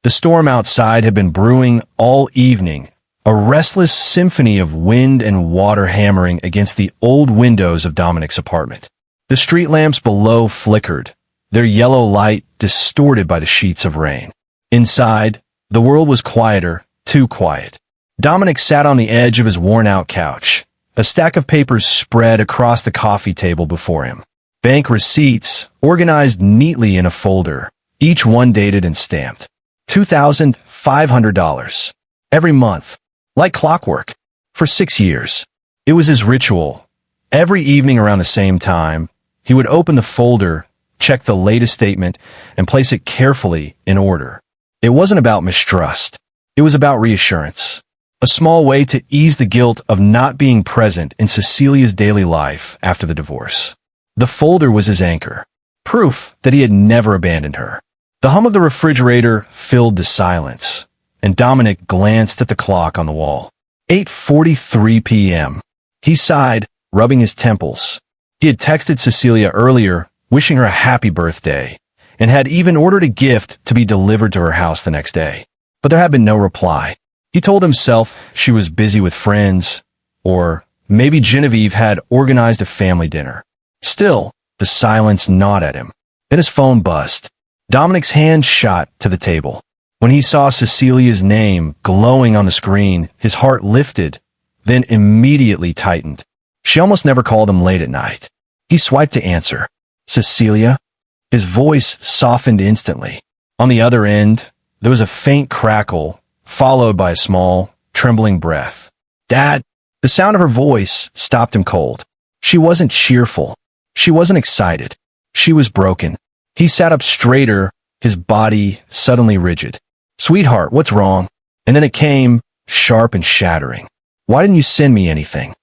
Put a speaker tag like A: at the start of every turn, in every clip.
A: The storm outside had been brewing all evening, a restless symphony of wind and water hammering against the old windows of Dominic's apartment. The street lamps below flickered, their yellow light distorted by the sheets of rain. Inside, the world was quieter, too quiet. Dominic sat on the edge of his worn-out couch, a stack of papers spread across the coffee table before him. Bank receipts, organized neatly in a folder, each one dated and stamped. $2,500. Every month. Like clockwork. For 6 years. It was his ritual. Every evening around the same time, he would open the folder, check the latest statement, and place it carefully in order. It wasn't about mistrust. It was about reassurance. A small way to ease the guilt of not being present in Cecilia's daily life after the divorce. The folder was his anchor. Proof that he had never abandoned her. The hum of the refrigerator filled the silence, and Dominic glanced at the clock on the wall. 8:43 p.m. He sighed, rubbing his temples. He had texted Cecilia earlier, wishing her a happy birthday, and had even ordered a gift to be delivered to her house the next day. But there had been no reply. He told himself she was busy with friends, or maybe Genevieve had organized a family dinner. Still, the silence gnawed at him. Then his phone buzzed. Dominic's hand shot to the table. When he saw Cecilia's name glowing on the screen, his heart lifted, then immediately tightened. She almost never called him late at night. He swiped to answer. Cecilia? His voice softened instantly. On the other end, there was a faint crackle, followed by a small, trembling breath. Dad! The sound of her voice stopped him cold. She wasn't cheerful. She wasn't excited. She was broken. He sat up straighter, his body suddenly rigid. Sweetheart, what's wrong? And then it came, sharp and shattering. Why didn't you send me anything?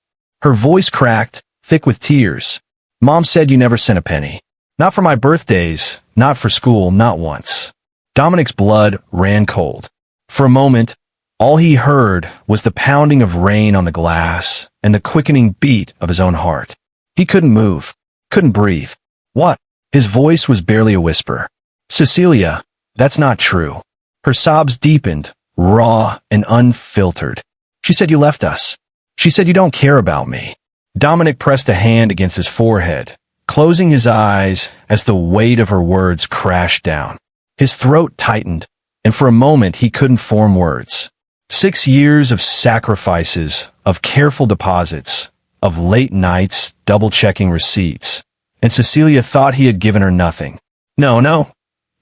A: Her voice cracked, thick with tears. Mom said you never sent a penny. Not for my birthdays, not for school, not once. Dominic's blood ran cold. For a moment, all he heard was the pounding of rain on the glass and the quickening beat of his own heart. He couldn't move, couldn't breathe. What? His voice was barely a whisper. Cecilia, that's not true. Her sobs deepened, raw and unfiltered. She said you left us. She said you don't care about me. Dominic pressed a hand against his forehead, closing his eyes as the weight of her words crashed down. His throat tightened, and for a moment he couldn't form words. 6 years of sacrifices, of careful deposits, of late nights double-checking receipts. And Cecilia thought he had given her nothing. No.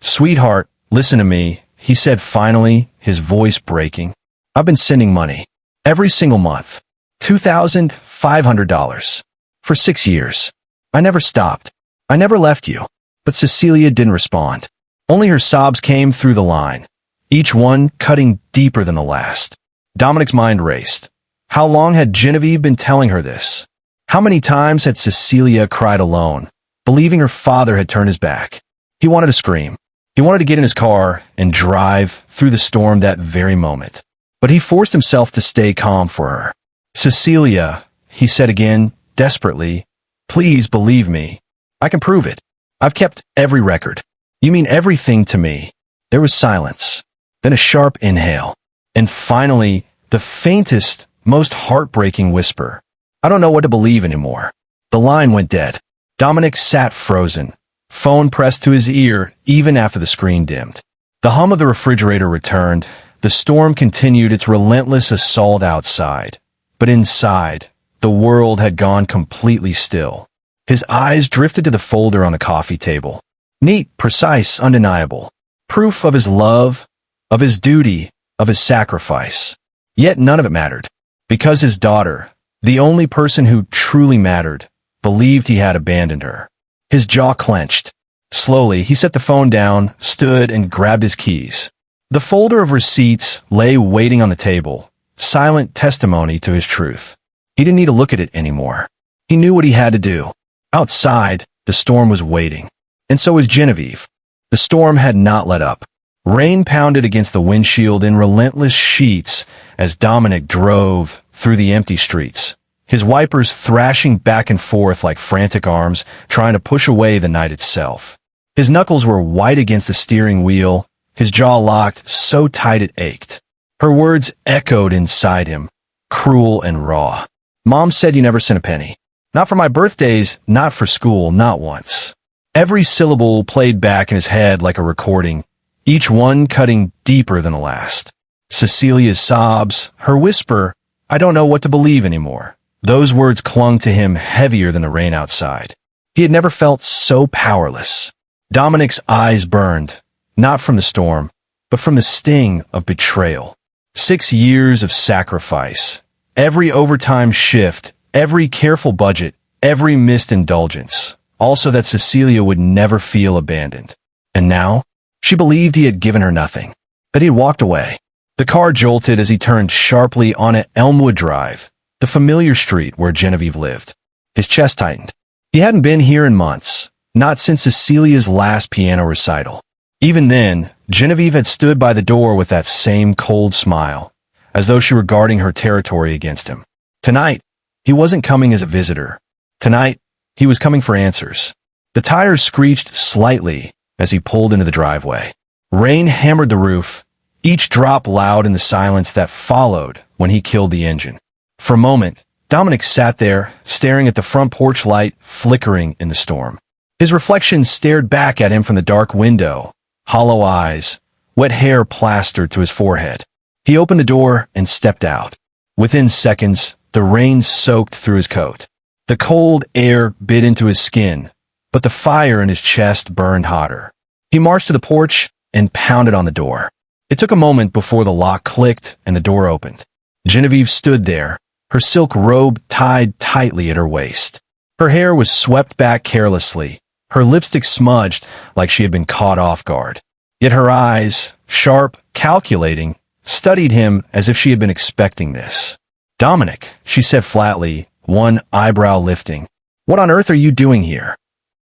A: Sweetheart, listen to me, he said finally, his voice breaking. I've been sending money. Every single month. $2,500. For 6 years. I never stopped. I never left you. But Cecilia didn't respond. Only her sobs came through the line, each one cutting deeper than the last. Dominic's mind raced. How long had Genevieve been telling her this? How many times had Cecilia cried alone, believing her father had turned his back? He wanted to scream. He wanted to get in his car and drive through the storm that very moment. But he forced himself to stay calm for her. Cecilia, he said again, desperately, please believe me. I can prove it. I've kept every record. You mean everything to me. There was silence, then a sharp inhale, and finally, the faintest, most heartbreaking whisper. I don't know what to believe anymore. The line went dead. Dominic sat frozen, phone pressed to his ear even after the screen dimmed. The hum of the refrigerator returned. The storm continued its relentless assault outside. But inside, the world had gone completely still. His eyes drifted to the folder on the coffee table. Neat, precise, undeniable. Proof of his love, of his duty, of his sacrifice. Yet none of it mattered. Because his daughter, the only person who truly mattered, believed he had abandoned her. His jaw clenched. Slowly, he set the phone down, stood, and grabbed his keys. The folder of receipts lay waiting on the table, silent testimony to his truth. He didn't need to look at it anymore. He knew what he had to do. Outside, the storm was waiting. And so was Genevieve. The storm had not let up. Rain pounded against the windshield in relentless sheets as Dominic drove through the empty streets, his wipers thrashing back and forth like frantic arms trying to push away the night itself. His knuckles were white against the steering wheel, his jaw locked so tight it ached. Her words echoed inside him, cruel and raw. Mom said you never sent a penny. Not for my birthdays, not for school, not once. Every syllable played back in his head like a recording, each one cutting deeper than the last. Cecilia's sobs, her whisper, I don't know what to believe anymore. Those words clung to him heavier than the rain outside. He had never felt so powerless. Dominic's eyes burned, not from the storm, but from the sting of betrayal. 6 years of sacrifice. Every overtime shift, every careful budget, every missed indulgence. Also that Cecilia would never feel abandoned. And now, she believed he had given her nothing, that he had walked away. The car jolted as he turned sharply onto Elmwood Drive, the familiar street where Genevieve lived. His chest tightened. He hadn't been here in months, not since Cecilia's last piano recital. Even then, Genevieve had stood by the door with that same cold smile, as though she were guarding her territory against him. Tonight, he wasn't coming as a visitor. Tonight, he was coming for answers. The tires screeched slightly as he pulled into the driveway. Rain hammered the roof, each drop loud in the silence that followed when he killed the engine. For a moment, Dominic sat there, staring at the front porch light flickering in the storm. His reflection stared back at him from the dark window, hollow eyes, wet hair plastered to his forehead. He opened the door and stepped out. Within seconds, the rain soaked through his coat. The cold air bit into his skin, but the fire in his chest burned hotter. He marched to the porch and pounded on the door. It took a moment before the lock clicked and the door opened. Genevieve stood there, her silk robe tied tightly at her waist. Her hair was swept back carelessly, her lipstick smudged like she had been caught off guard. Yet her eyes, sharp, calculating, studied him as if she had been expecting this. "Dominic," she said flatly, one eyebrow lifting. "What on earth are you doing here?"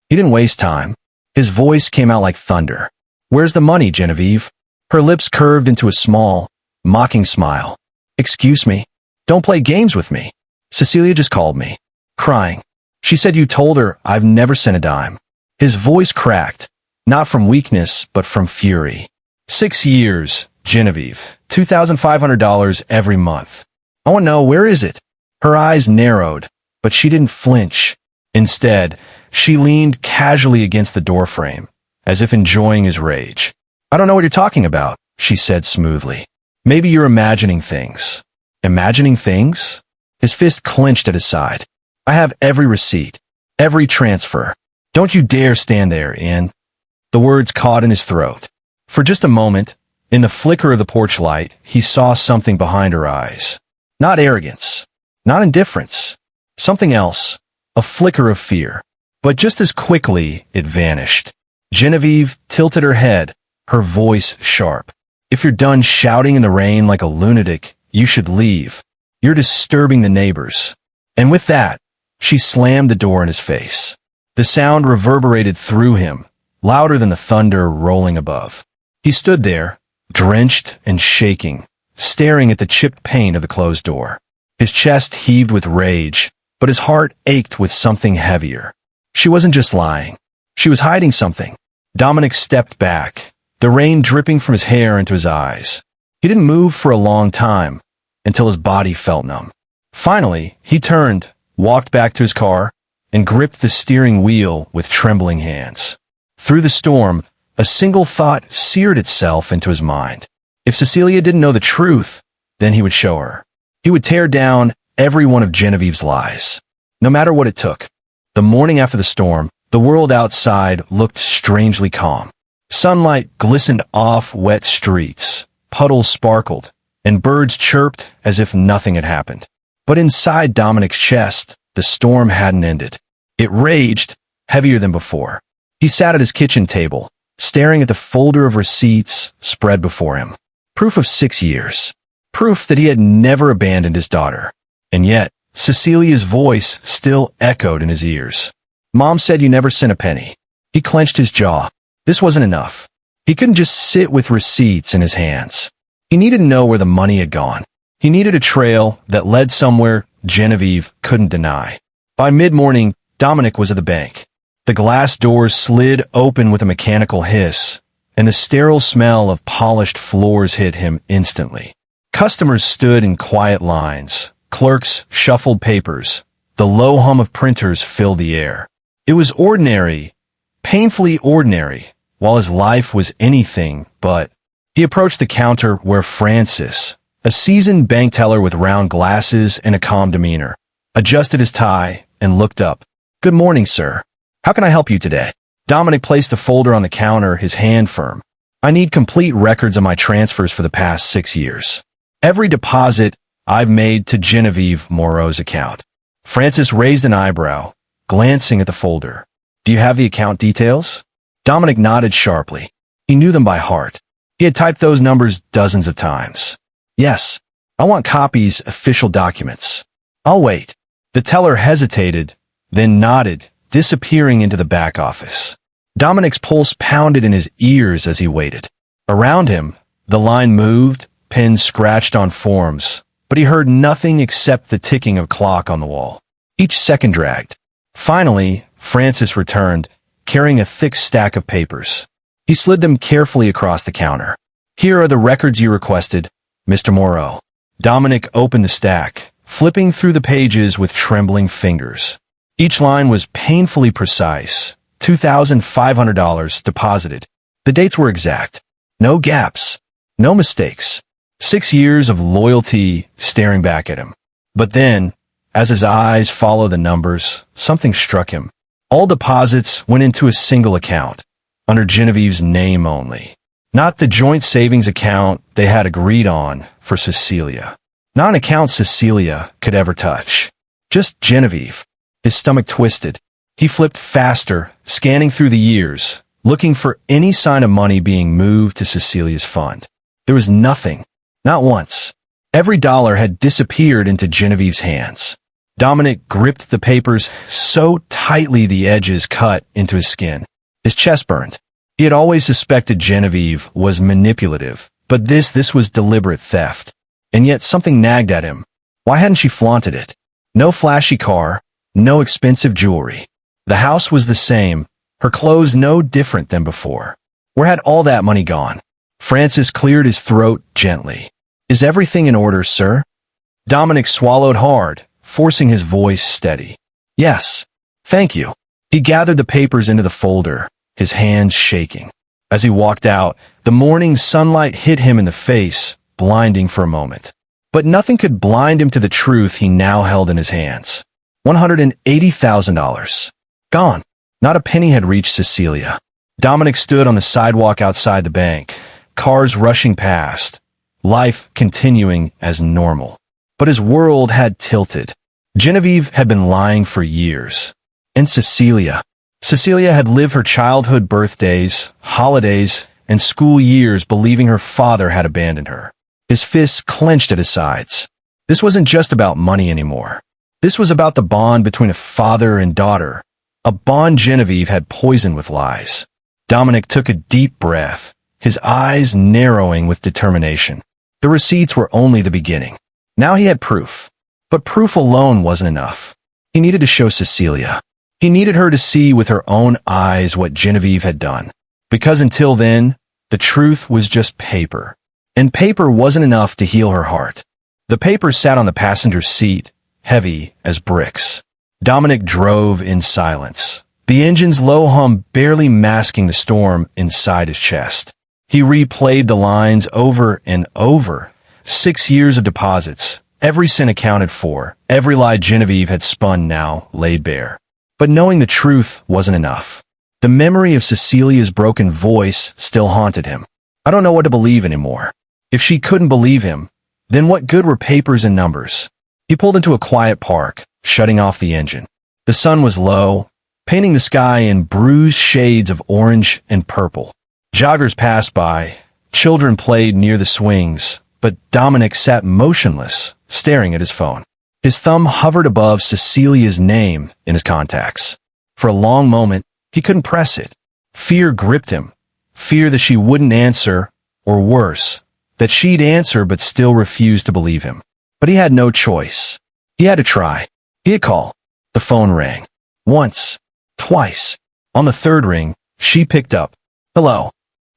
A: He didn't waste time. His voice came out like thunder. "Where's the money, Genevieve?" Her lips curved into a small, mocking smile. "Excuse me. Don't play games with me. Cecilia just called me, crying. She said you told her I've never sent a dime." His voice cracked, not from weakness, but from fury. 6 years, Genevieve, $2,500 every month. I want to know, where is it? Her eyes narrowed, but she didn't flinch. Instead, she leaned casually against the doorframe, as if enjoying his rage. "I don't know what you're talking about," she said smoothly. "Maybe you're imagining things." Imagining things? His fist clenched at his side. "I have every receipt, every transfer. Don't you dare stand there, Ian." The words caught in his throat. For just a moment, in the flicker of the porch light, he saw something behind her eyes. Not arrogance, not indifference, something else, a flicker of fear. But just as quickly, it vanished. Genevieve tilted her head, her voice sharp. "If you're done shouting in the rain like a lunatic, you should leave. You're disturbing the neighbors." And with that, she slammed the door in his face. The sound reverberated through him, louder than the thunder rolling above. He stood there, drenched and shaking, staring at the chipped pane of the closed door. His chest heaved with rage, but his heart ached with something heavier. She wasn't just lying. She was hiding something. Dominic stepped back, the rain dripping from his hair into his eyes. He didn't move for a long time, until his body felt numb. Finally, he turned, walked back to his car, and gripped the steering wheel with trembling hands. Through the storm, a single thought seared itself into his mind. If Cecilia didn't know the truth, then he would show her. He would tear down every one of Genevieve's lies, no matter what it took. The morning after the storm, the world outside looked strangely calm. Sunlight glistened off wet streets, puddles sparkled, and birds chirped as if nothing had happened. But inside Dominic's chest, the storm hadn't ended. It raged, heavier than before. He sat at his kitchen table, staring at the folder of receipts spread before him. Proof of 6 years. Proof that he had never abandoned his daughter. And yet, Cecilia's voice still echoed in his ears. "Mom said you never sent a penny." He clenched his jaw. This wasn't enough. He couldn't just sit with receipts in his hands. He needed to know where the money had gone. He needed a trail that led somewhere Genevieve couldn't deny. By mid-morning, Dominic was at the bank. The glass doors slid open with a mechanical hiss, and the sterile smell of polished floors hit him instantly. Customers stood in quiet lines. Clerks shuffled papers. The low hum of printers filled the air. It was ordinary, painfully ordinary, while his life was anything but. He approached the counter where Francis, a seasoned bank teller with round glasses and a calm demeanor, adjusted his tie and looked up. "Good morning, sir. How can I help you today?" Dominic placed the folder on the counter, his hand firm. "I need complete records of my transfers for the past 6 years. Every deposit I've made to Genevieve Moreau's account." Francis raised an eyebrow, glancing at the folder. "Do you have the account details?" Dominic nodded sharply. He knew them by heart. He had typed those numbers dozens of times. "Yes, I want copies, official documents." "I'll wait." The teller hesitated, then nodded, disappearing into the back office. Dominic's pulse pounded in his ears as he waited. Around him, the line moved, pens scratched on forms, but he heard nothing except the ticking of a clock on the wall. Each second dragged. Finally, Francis returned, carrying a thick stack of papers. He slid them carefully across the counter. "Here are the records you requested, Mr. Moreau." Dominic opened the stack, flipping through the pages with trembling fingers. Each line was painfully precise. $2,500 deposited. The dates were exact. No gaps. No mistakes. 6 years of loyalty staring back at him. But then, as his eyes followed the numbers, something struck him. All deposits went into a single account, under Genevieve's name only. Not the joint savings account they had agreed on for Cecilia. Not an account Cecilia could ever touch. Just Genevieve. His stomach twisted. He flipped faster, scanning through the years, looking for any sign of money being moved to Cecilia's fund. There was nothing. Not once. Every dollar had disappeared into Genevieve's hands. Dominic gripped the papers so tightly the edges cut into his skin. His chest burned. He had always suspected Genevieve was manipulative, but this was deliberate theft. And yet something nagged at him. Why hadn't she flaunted it? No flashy car, no expensive jewelry. The house was the same, her clothes no different than before. Where had all that money gone? Francis cleared his throat gently. "Is everything in order, sir?" Dominic swallowed hard, forcing his voice steady. "Yes, thank you." He gathered the papers into the folder, his hands shaking. As he walked out, the morning sunlight hit him in the face, blinding for a moment. But nothing could blind him to the truth he now held in his hands. $180,000. Gone. Not a penny had reached Cecilia. Dominic stood on the sidewalk outside the bank, cars rushing past, life continuing as normal. But his world had tilted. Genevieve had been lying for years. And Cecilia. Cecilia had lived her childhood birthdays, holidays, and school years believing her father had abandoned her. His fists clenched at his sides. This wasn't just about money anymore. This was about the bond between a father and daughter, a bond Genevieve had poisoned with lies. Dominic took a deep breath, his eyes narrowing with determination. The receipts were only the beginning. Now he had proof. But proof alone wasn't enough. He needed to show Cecilia. He needed her to see with her own eyes what Genevieve had done. Because until then, the truth was just paper. And paper wasn't enough to heal her heart. The paper sat on the passenger seat, heavy as bricks. Dominic drove in silence, the engine's low hum barely masking the storm inside his chest. He replayed the lines over and over. 6 years of deposits, every cent accounted for, every lie Genevieve had spun now laid bare. But knowing the truth wasn't enough. The memory of Cecilia's broken voice still haunted him. I don't know what to believe anymore. If she couldn't believe him, then what good were papers and numbers? He pulled into a quiet park, shutting off the engine. The sun was low, painting the sky in bruised shades of orange and purple. Joggers passed by, children played near the swings, but Dominic sat motionless, staring at his phone. His thumb hovered above Cecilia's name in his contacts. For a long moment, he couldn't press it. Fear gripped him. Fear that she wouldn't answer, or worse, that she'd answer but still refuse to believe him. But he had no choice. He had to try. He had called. The phone rang. Once. Twice. On the third ring, she picked up. "Hello."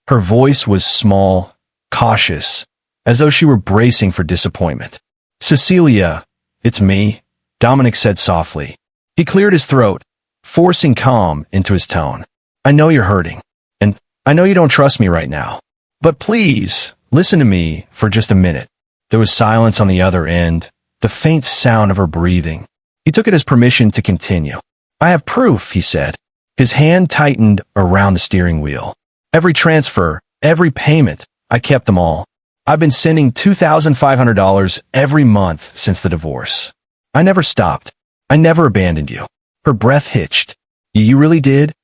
A: Her voice was small, cautious, as though she were bracing for disappointment. Cecilia, it's me, Dominic said softly. He cleared his throat, forcing calm into his tone. I know you're hurting, and I know you don't trust me right now. But please, listen to me for just a minute. There was silence on the other end, the faint sound of her breathing. He took it as permission to continue. I have proof, he said. His hand tightened around the steering wheel. Every transfer, every payment, I kept them all. I've been sending $2,500 every month since the divorce. I never stopped. I never abandoned you. Her breath hitched. You really did?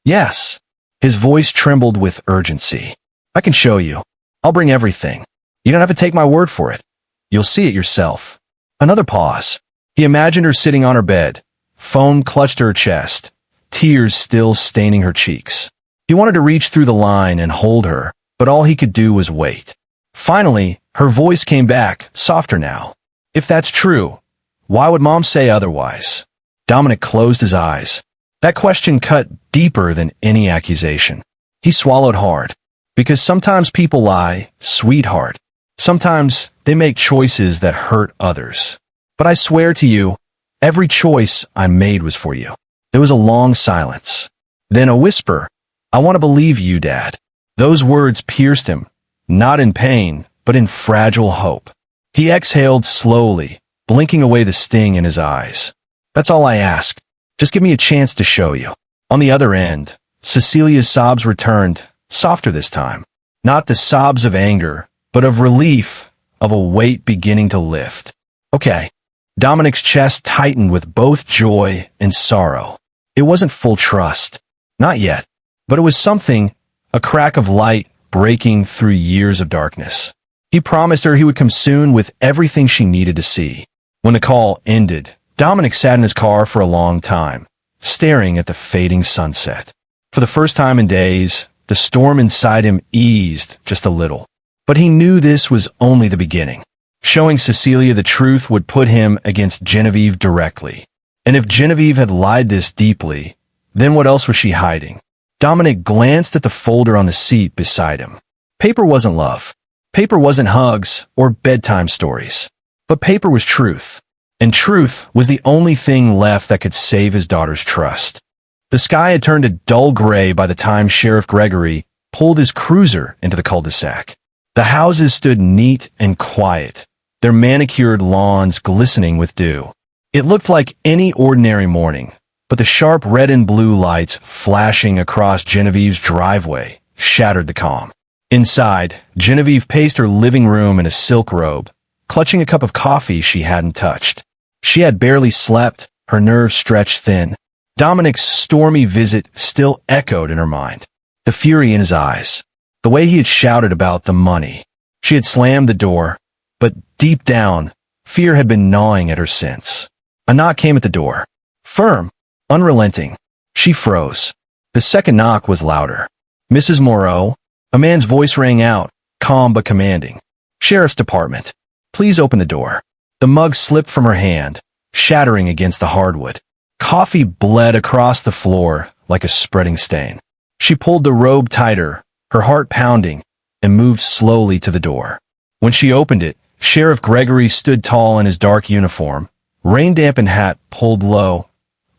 A: Yes. His voice trembled with urgency. I can show you. I'll bring everything. You don't have to take my word for it. You'll see it yourself. Another pause. He imagined her sitting on her bed, phone clutched to her chest, tears still staining her cheeks. He wanted to reach through the line and hold her, but all he could do was wait. Finally, her voice came back, softer now. If that's true, why would Mom say otherwise? Dominic closed his eyes. That question cut deeper than any accusation. He swallowed hard. Because sometimes people lie, sweetheart. Sometimes they make choices that hurt others. But I swear to you, every choice I made was for you. There was a long silence. Then a whisper. I want to believe you, Dad. Those words pierced him, not in pain, but in fragile hope. He exhaled slowly, blinking away the sting in his eyes. That's all I ask. Just give me a chance to show you. On the other end, Cecilia's sobs returned, softer this time. Not the sobs of anger, but of relief, of a weight beginning to lift. Okay. Dominic's chest tightened with both joy and sorrow. It wasn't full trust. Not yet. But it was something, a crack of light breaking through years of darkness. He promised her he would come soon with everything she needed to see. When the call ended, Dominic sat in his car for a long time, staring at the fading sunset. For the first time in days, the storm inside him eased just a little. But he knew this was only the beginning. Showing Cecilia the truth would put him against Genevieve directly. And if Genevieve had lied this deeply, then what else was she hiding? Dominic glanced at the folder on the seat beside him. Paper wasn't love. Paper wasn't hugs or bedtime stories. But paper was truth. And truth was the only thing left that could save his daughter's trust. The sky had turned a dull gray by the time Sheriff Gregory pulled his cruiser into the cul-de-sac. The houses stood neat and quiet, their manicured lawns glistening with dew. It looked like any ordinary morning, but the sharp red and blue lights flashing across Genevieve's driveway shattered the calm. Inside, Genevieve paced her living room in a silk robe, clutching a cup of coffee she hadn't touched. She had barely slept, her nerves stretched thin. Dominic's stormy visit still echoed in her mind. The fury in his eyes. The way he had shouted about the money. She had slammed the door, but deep down, fear had been gnawing at her since. A knock came at the door. Firm, unrelenting. She froze. The second knock was louder. Mrs. Moreau. A man's voice rang out, calm but commanding. Sheriff's Department. Please open the door. The mug slipped from her hand, shattering against the hardwood. Coffee bled across the floor like a spreading stain. She pulled the robe tighter, her heart pounding, and moved slowly to the door. When she opened it, Sheriff Gregory stood tall in his dark uniform, rain-dampened hat pulled low,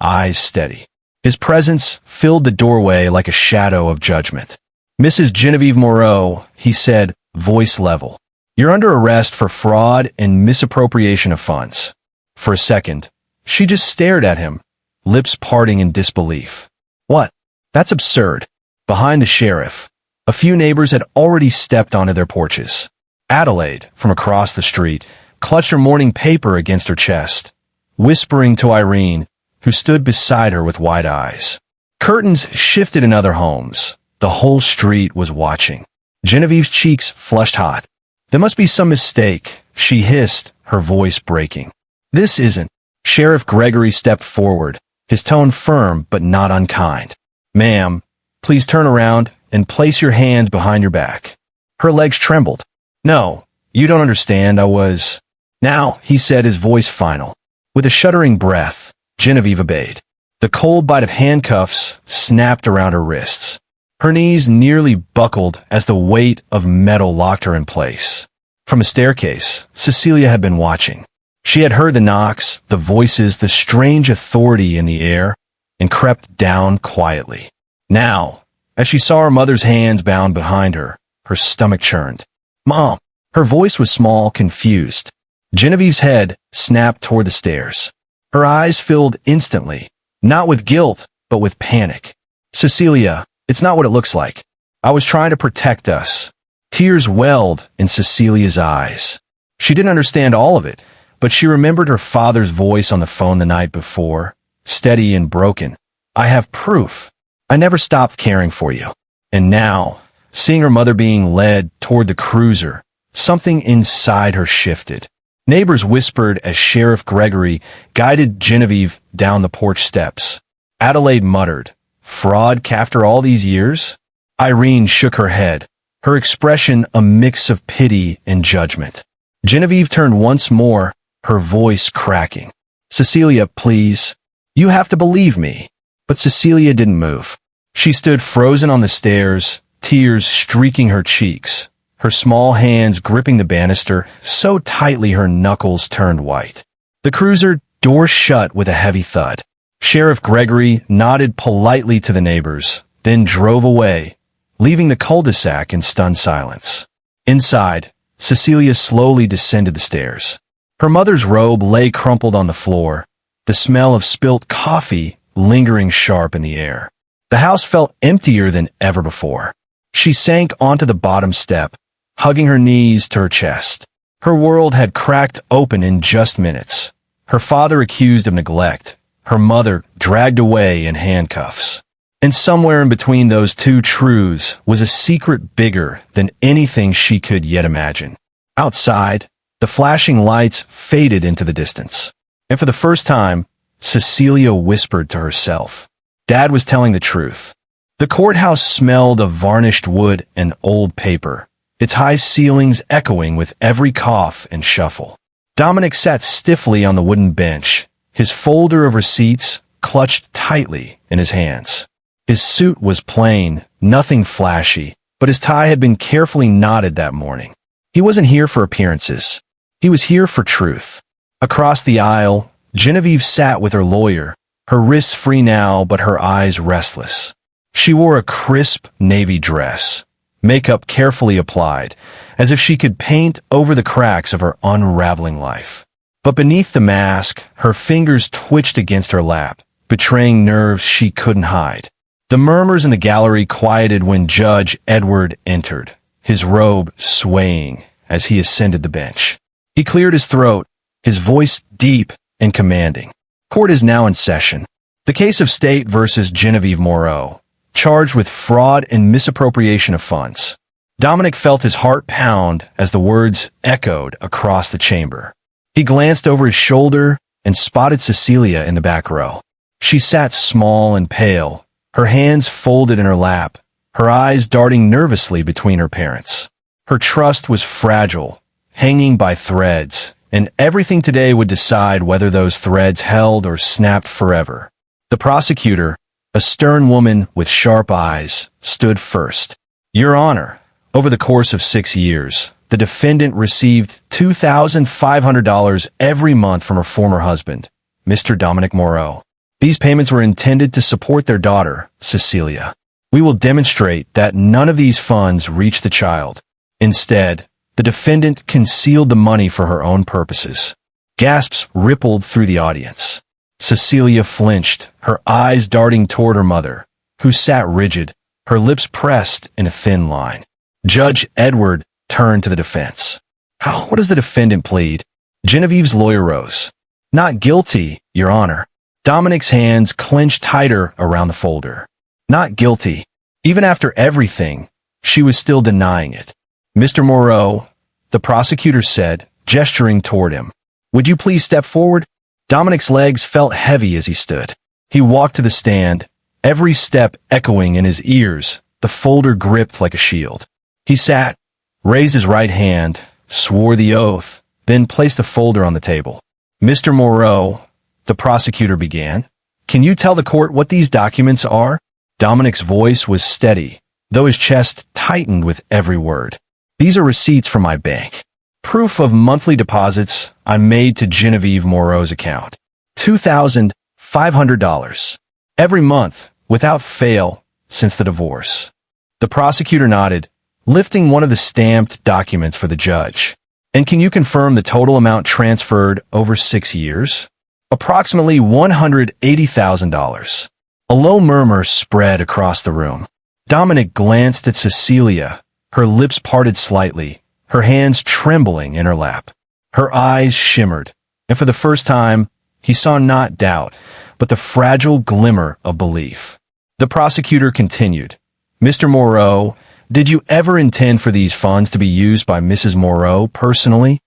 A: eyes steady. His presence filled the doorway like a shadow of judgment. Mrs. Genevieve Moreau, he said, voice level. You're under arrest for fraud and misappropriation of funds. For a second, she just stared at him, lips parting in disbelief. What? That's absurd. Behind the sheriff, a few neighbors had already stepped onto their porches. Adelaide, from across the street, clutched her morning paper against her chest, whispering to Irene, who stood beside her with wide eyes. Curtains shifted in other homes. The whole street was watching. Genevieve's cheeks flushed hot. There must be some mistake, she hissed, her voice breaking. This isn't. Sheriff Gregory stepped forward, his tone firm but not unkind. Ma'am, please turn around and place your hands behind your back. Her legs trembled. No, you don't understand, I was... Now, he said, his voice final. With a shuddering breath, Genevieve obeyed. The cold bite of handcuffs snapped around her wrists. Her knees nearly buckled as the weight of metal locked her in place. From a staircase, Cecilia had been watching. She had heard the knocks, the voices, the strange authority in the air, and crept down quietly. Now, as she saw her mother's hands bound behind her, her stomach churned. "Mom!" Her voice was small, confused. Genevieve's head snapped toward the stairs. Her eyes filled instantly, not with guilt, but with panic. "Cecilia, it's not what it looks like. I was trying to protect us." Tears welled in Cecilia's eyes. She didn't understand all of it, but she remembered her father's voice on the phone the night before, steady and broken. "I have proof. I never stopped caring for you." And now, seeing her mother being led toward the cruiser, something inside her shifted. Neighbors whispered as Sheriff Gregory guided Genevieve down the porch steps. Adelaide muttered, "Fraud after all these years?" Irene shook her head, her expression a mix of pity and judgment. Genevieve turned once more, her voice cracking. "Cecilia, please. You have to believe me." But Cecilia didn't move. She stood frozen on the stairs, tears streaking her cheeks, her small hands gripping the banister so tightly her knuckles turned white. The cruiser door shut with a heavy thud. Sheriff Gregory nodded politely to the neighbors, then drove away, leaving the cul-de-sac in stunned silence. Inside, Cecilia slowly descended the stairs. Her mother's robe lay crumpled on the floor, the smell of spilt coffee lingering sharp in the air. The house felt emptier than ever before. She sank onto the bottom step, hugging her knees to her chest. Her world had cracked open in just minutes. Her father accused of neglect, her mother dragged away in handcuffs. And somewhere in between those two truths was a secret bigger than anything she could yet imagine. Outside, the flashing lights faded into the distance. And for the first time, Cecilia whispered to herself. Dad was telling the truth. The courthouse smelled of varnished wood and old paper, its high ceilings echoing with every cough and shuffle. Dominic sat stiffly on the wooden bench, his folder of receipts clutched tightly in his hands. His suit was plain, nothing flashy, but his tie had been carefully knotted that morning. He wasn't here for appearances. He was here for truth. Across the aisle, Genevieve sat with her lawyer, her wrists free now but her eyes restless. She wore a crisp navy dress, makeup carefully applied, as if she could paint over the cracks of her unraveling life. But beneath the mask, her fingers twitched against her lap, betraying nerves she couldn't hide. The murmurs in the gallery quieted when Judge Edward entered, his robe swaying as he ascended the bench. He cleared his throat, his voice deep and commanding. Court is now in session. The case of State versus Genevieve Moreau, charged with fraud and misappropriation of funds. Dominic felt his heart pound as the words echoed across the chamber. He glanced over his shoulder and spotted Cecilia in the back row. She sat small and pale, her hands folded in her lap, her eyes darting nervously between her parents. Her trust was fragile, hanging by threads, and everything today would decide whether those threads held or snapped forever. The prosecutor, a stern woman with sharp eyes, stood first. Your Honor, over the course of 6 years, the defendant received $2,500 every month from her former husband, Mr. Dominic Moreau. These payments were intended to support their daughter, Cecilia. We will demonstrate that none of these funds reached the child. Instead, the defendant concealed the money for her own purposes. Gasps rippled through the audience. Cecilia flinched, her eyes darting toward her mother, who sat rigid, her lips pressed in a thin line. Judge Edward turned to the defense. What does the defendant plead? Genevieve's lawyer rose. Not guilty, Your Honor. Dominic's hands clenched tighter around the folder. Not guilty. Even after everything, she was still denying it. Mr. Moreau, the prosecutor said, gesturing toward him. Would you please step forward? Dominic's legs felt heavy as he stood. He walked to the stand, every step echoing in his ears, the folder gripped like a shield. He sat, raised his right hand, swore the oath, then placed the folder on the table. Mr. Moreau, the prosecutor began, can you tell the court what these documents are? Dominic's voice was steady, though his chest tightened with every word. These are receipts from my bank. Proof of monthly deposits I made to Genevieve Moreau's account. $2,500. Every month, without fail, since the divorce. The prosecutor nodded, lifting one of the stamped documents for the judge. And can you confirm the total amount transferred over 6 years? Approximately $180,000. A low murmur spread across the room. Dominic glanced at Cecilia, her lips parted slightly, her hands trembling in her lap. Her eyes shimmered, and for the first time, he saw not doubt, but the fragile glimmer of belief. The prosecutor continued, Mr. Moreau, did you ever intend for these funds to be used by Mrs. Moreau personally?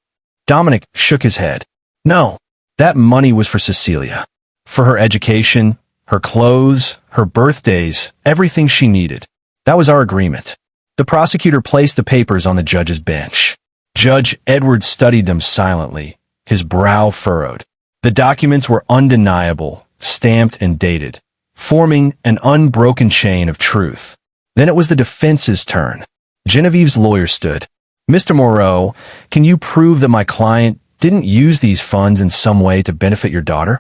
A: Dominic shook his head. No, that money was for Cecilia. For her education, her clothes, her birthdays, everything she needed. That was our agreement. The prosecutor placed the papers on the judge's bench. Judge Edward studied them silently, his brow furrowed. The documents were undeniable, stamped and dated, forming an unbroken chain of truth. Then it was the defense's turn. Genevieve's lawyer stood. Mr. Moreau, can you prove that my client didn't use these funds in some way to benefit your daughter?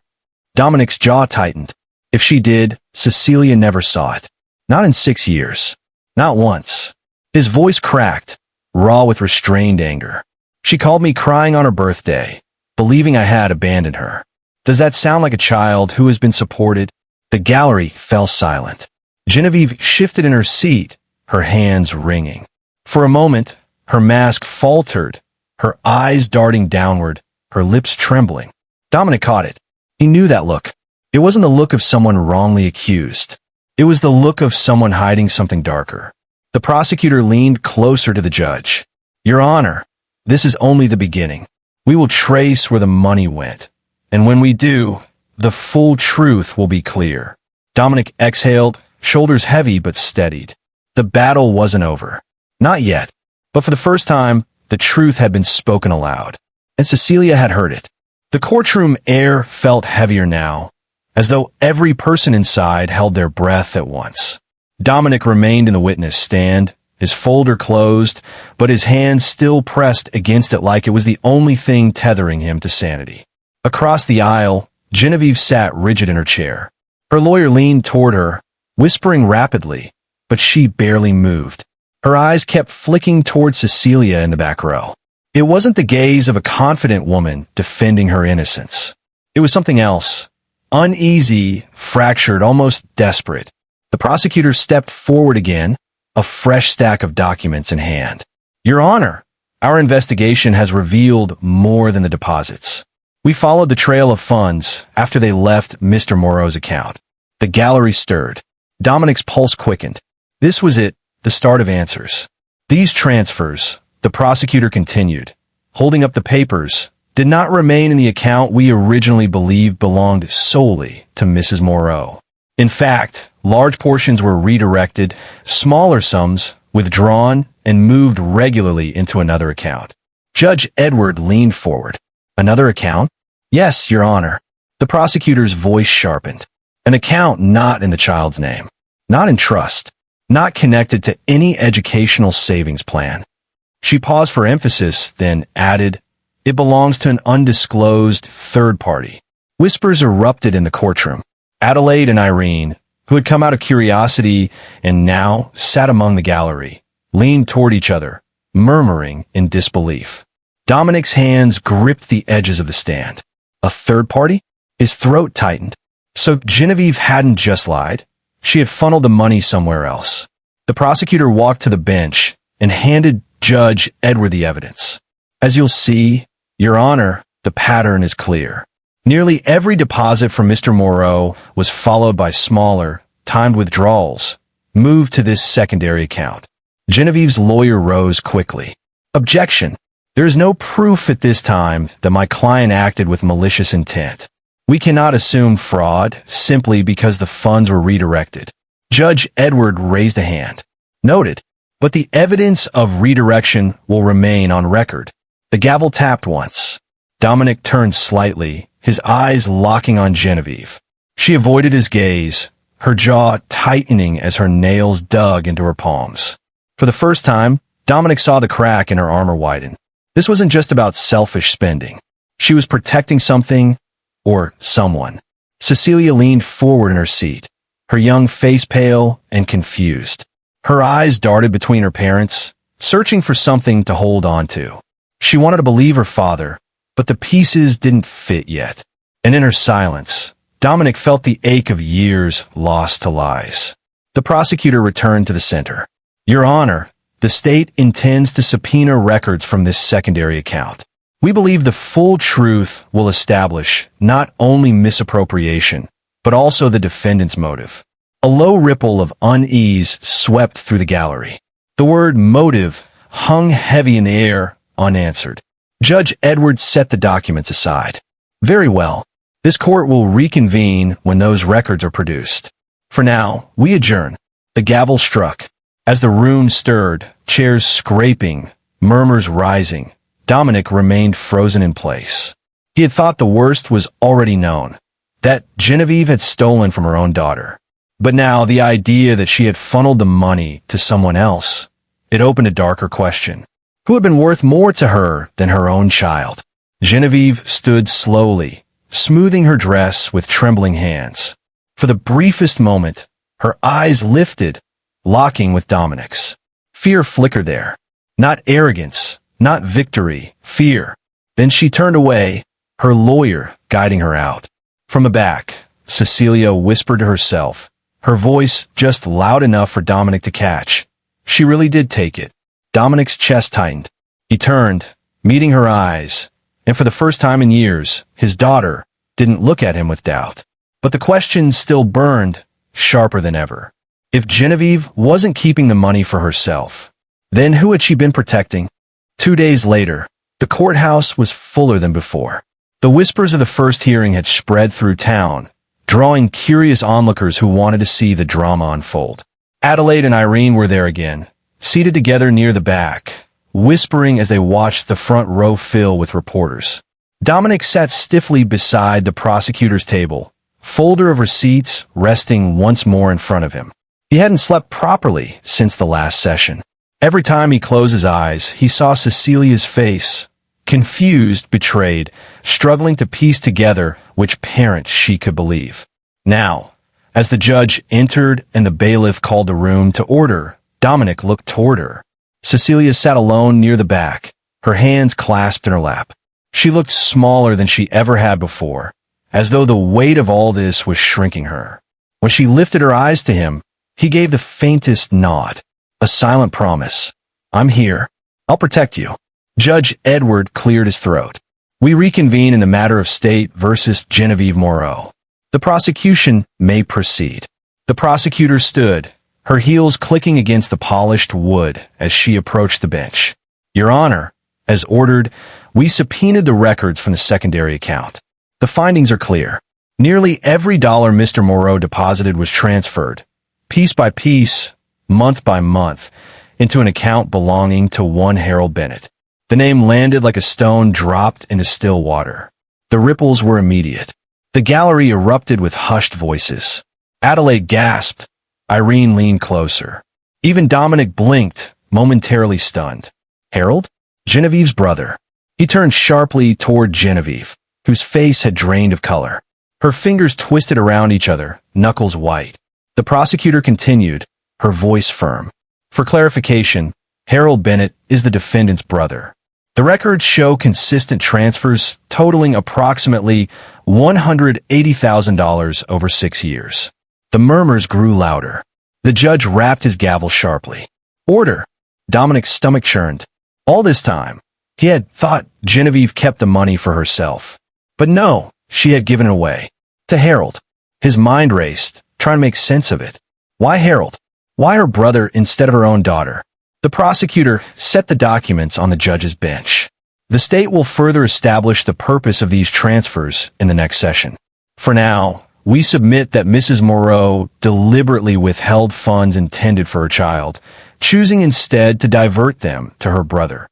A: Dominic's jaw tightened. If she did, Cecilia never saw it. Not in 6 years. Not once. His voice cracked, raw with restrained anger. She called me crying on her birthday, believing I had abandoned her. Does that sound like a child who has been supported? The gallery fell silent. Genevieve shifted in her seat, her hands wringing. For a moment, her mask faltered, her eyes darting downward, her lips trembling. Dominic caught it. He knew that look. It wasn't the look of someone wrongly accused. It was the look of someone hiding something darker. The prosecutor leaned closer to the judge. Your Honor, this is only the beginning. We will trace where the money went. And when we do, the full truth will be clear. Dominic exhaled, shoulders heavy but steadied. The battle wasn't over. Not yet. But for the first time, the truth had been spoken aloud. And Cecilia had heard it. The courtroom air felt heavier now, as though every person inside held their breath at once. Dominic remained in the witness stand, his folder closed, but his hands still pressed against it like it was the only thing tethering him to sanity. Across the aisle, Genevieve sat rigid in her chair. Her lawyer leaned toward her, whispering rapidly, but she barely moved. Her eyes kept flicking toward Cecilia in the back row. It wasn't the gaze of a confident woman defending her innocence. It was something else. Uneasy, fractured, almost desperate. The prosecutor stepped forward again, a fresh stack of documents in hand. Your Honor, our investigation has revealed more than the deposits. We followed the trail of funds after they left Mr. Moreau's account. The gallery stirred. Dominic's pulse quickened. This was it, the start of answers. These transfers, the prosecutor continued, holding up the papers, did not remain in the account we originally believed belonged solely to Mrs. Moreau. In fact, large portions were redirected, smaller sums withdrawn, and moved regularly into another account. Judge Edward leaned forward. Another account? Yes, Your Honor. The prosecutor's voice sharpened. An account not in the child's name, not in trust, not connected to any educational savings plan. She paused for emphasis, then added, it belongs to an undisclosed third party. Whispers erupted in the courtroom. Adelaide and Irene, who had come out of curiosity and now sat among the gallery, leaned toward each other, murmuring in disbelief. Dominic's hands gripped the edges of the stand. A third party? His throat tightened. So Genevieve hadn't just lied. She had funneled the money somewhere else. The prosecutor walked to the bench and handed Judge Edward the evidence. As you'll see, Your Honor, the pattern is clear. Nearly every deposit from Mr. Moreau was followed by smaller, timed withdrawals, moved to this secondary account. Genevieve's lawyer rose quickly. Objection. There is no proof at this time that my client acted with malicious intent. We cannot assume fraud simply because the funds were redirected. Judge Edward raised a hand. Noted. But the evidence of redirection will remain on record. The gavel tapped once. Dominic turned slightly, his eyes locking on Genevieve. She avoided his gaze, her jaw tightening as her nails dug into her palms. For the first time, Dominic saw the crack in her armor widen. This wasn't just about selfish spending. She was protecting something or someone. Cecilia leaned forward in her seat, her young face pale and confused. Her eyes darted between her parents, searching for something to hold on to. She wanted to believe her father, but the pieces didn't fit yet. And in her silence, Dominic felt the ache of years lost to lies. The prosecutor returned to the center. Your Honor, the state intends to subpoena records from this secondary account. We believe the full truth will establish not only misappropriation, but also the defendant's motive. A low ripple of unease swept through the gallery. The word motive hung heavy in the air, unanswered. Judge Edwards set the documents aside. Very well. This court will reconvene when those records are produced. For now, we adjourn. The gavel struck. As the room stirred, chairs scraping, murmurs rising, Dominic remained frozen in place. He had thought the worst was already known, that Genevieve had stolen from her own daughter. But now the idea that she had funneled the money to someone else, it opened a darker question. Who had been worth more to her than her own child? Genevieve stood slowly, smoothing her dress with trembling hands. For the briefest moment, her eyes lifted, locking with Dominic's. Fear flickered there. Not arrogance, not victory, fear. Then she turned away, her lawyer guiding her out. From the back, Cecilia whispered to herself, her voice just loud enough for Dominic to catch. She really did take it. Dominic's chest tightened. He turned, meeting her eyes, and for the first time in years, his daughter didn't look at him with doubt. But the question still burned, sharper than ever. If Genevieve wasn't keeping the money for herself, then who had she been protecting? 2 days later, the courthouse was fuller than before. The whispers of the first hearing had spread through town, drawing curious onlookers who wanted to see the drama unfold. Adelaide and Irene were there again, seated together near the back, whispering as they watched the front row fill with reporters. Dominic sat stiffly beside the prosecutor's table, folder of receipts resting once more in front of him. He hadn't slept properly since the last session. Every time he closed his eyes, he saw Cecilia's face, confused, betrayed, struggling to piece together which parent she could believe. Now, as the judge entered and the bailiff called the room to order, Dominic looked toward her. Cecilia sat alone near the back, her hands clasped in her lap. She looked smaller than she ever had before, as though the weight of all this was shrinking her. When she lifted her eyes to him, he gave the faintest nod, a silent promise. I'm here. I'll protect you. Judge Edward cleared his throat. We reconvene in the matter of state versus Genevieve Moreau. The prosecution may proceed. The prosecutor stood, her heels clicking against the polished wood as she approached the bench. Your Honor, as ordered, we subpoenaed the records from the secondary account. The findings are clear. Nearly every dollar Mr. Moreau deposited was transferred, piece by piece, month by month, into an account belonging to one Harold Bennett. The name landed like a stone dropped into still water. The ripples were immediate. The gallery erupted with hushed voices. Adelaide gasped. Irene leaned closer. Even Dominic blinked, momentarily stunned. Harold? Genevieve's brother. He turned sharply toward Genevieve, whose face had drained of color. Her fingers twisted around each other, knuckles white. The prosecutor continued, her voice firm. For clarification, Harold Bennett is the defendant's brother. The records show consistent transfers totaling approximately $180,000 over 6 years. The murmurs grew louder. The judge rapped his gavel sharply. Order! Dominic's stomach churned. All this time, he had thought Genevieve kept the money for herself. But no, she had given it away. To Harold. His mind raced, trying to make sense of it. Why Harold? Why her brother instead of her own daughter? The prosecutor set the documents on the judge's bench. The state will further establish the purpose of these transfers in the next session. For now, we submit that Mrs. Moreau deliberately withheld funds intended for her child, choosing instead to divert them to her brother.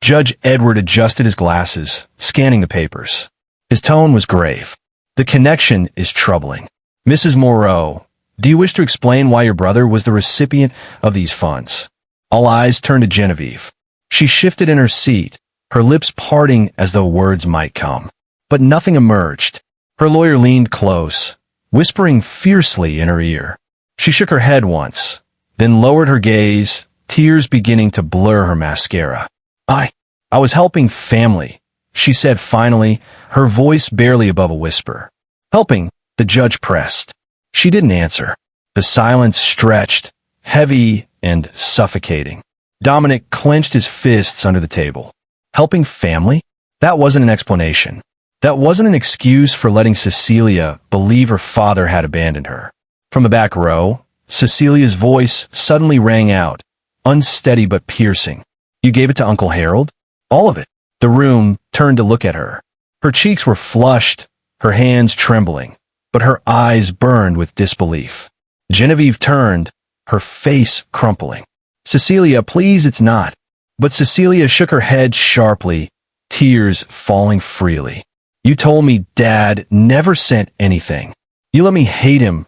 A: Judge Edward adjusted his glasses, scanning the papers. His tone was grave. The connection is troubling. Mrs. Moreau, Do you wish to explain why your brother was the recipient of these funds? All eyes turned to Genevieve. She shifted in her seat, her lips parting as though words might come. But nothing emerged. Her lawyer leaned close, whispering fiercely in her ear. She shook her head once, then lowered her gaze, tears beginning to blur her mascara. I was helping family, she said finally, her voice barely above a whisper. Helping, the judge pressed. She didn't answer. The silence stretched, heavy and suffocating. Dominic clenched his fists under the table. Helping family? That wasn't an explanation. That wasn't an excuse for letting Cecilia believe her father had abandoned her. From the back row, Cecilia's voice suddenly rang out, unsteady but piercing. You gave it to Uncle Harold? All of it. The room turned to look at her. Her cheeks were flushed, her hands trembling, but her eyes burned with disbelief. Genevieve turned, her face crumpling. Cecilia, please, it's not. But Cecilia shook her head sharply, tears falling freely. You told me Dad never sent anything. You let me hate him,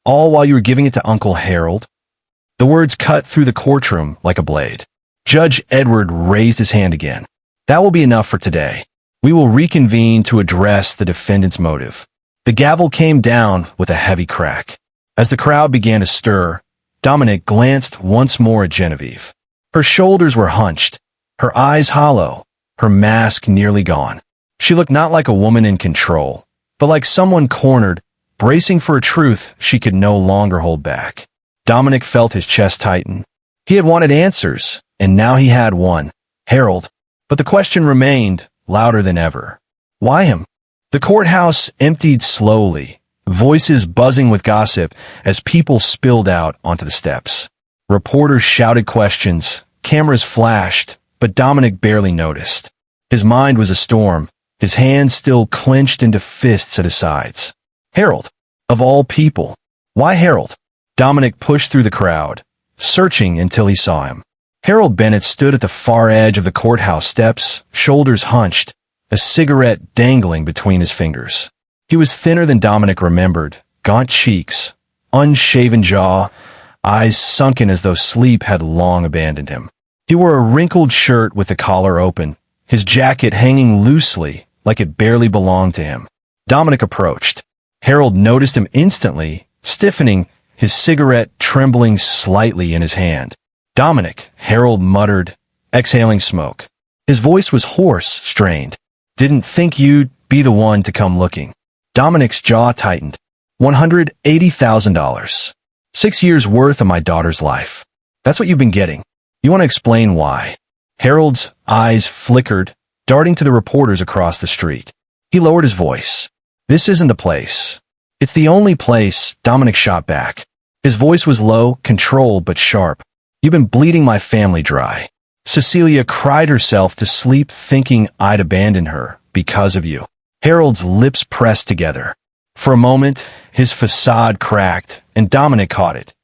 A: all while you were giving it to Uncle Harold. The words cut through the courtroom like a blade. Judge Edward raised his hand again. That will be enough for today. We will reconvene to address the defendant's motive. The gavel came down with a heavy crack. As the crowd began to stir, Dominic glanced once more at Genevieve. Her shoulders were hunched, her eyes hollow, her mask nearly gone. She looked not like a woman in control, but like someone cornered, bracing for a truth she could no longer hold back. Dominic felt his chest tighten. He had wanted answers, and now he had one. Harold. But the question remained, louder than ever. Why him? The courthouse emptied slowly, voices buzzing with gossip as people spilled out onto the steps. Reporters shouted questions, cameras flashed, but Dominic barely noticed. His mind was a storm, his hands still clenched into fists at his sides. Harold. Of all people. Why Harold? Dominic pushed through the crowd, searching until he saw him. Harold Bennett stood at the far edge of the courthouse steps, shoulders hunched, a cigarette dangling between his fingers. He was thinner than Dominic remembered, gaunt cheeks, unshaven jaw, eyes sunken as though sleep had long abandoned him. He wore a wrinkled shirt with the collar open, his jacket hanging loosely like it barely belonged to him. Dominic approached. Harold noticed him instantly, stiffening, his cigarette trembling slightly in his hand. Dominic, Harold muttered, exhaling smoke. His voice was hoarse, strained. Didn't think you'd be the one to come looking. Dominic's jaw tightened. $180,000. 6 years worth of my daughter's life. That's what you've been getting. You want to explain why? Harold's eyes flickered, darting to the reporters across the street. He lowered his voice. This isn't the place. It's the only place, Dominic shot back. His voice was low, controlled, but sharp. You've been bleeding my family dry. Cecilia cried herself to sleep thinking I'd abandon her because of you. Harold's lips pressed together. For a moment, his facade cracked, and Dominic caught it.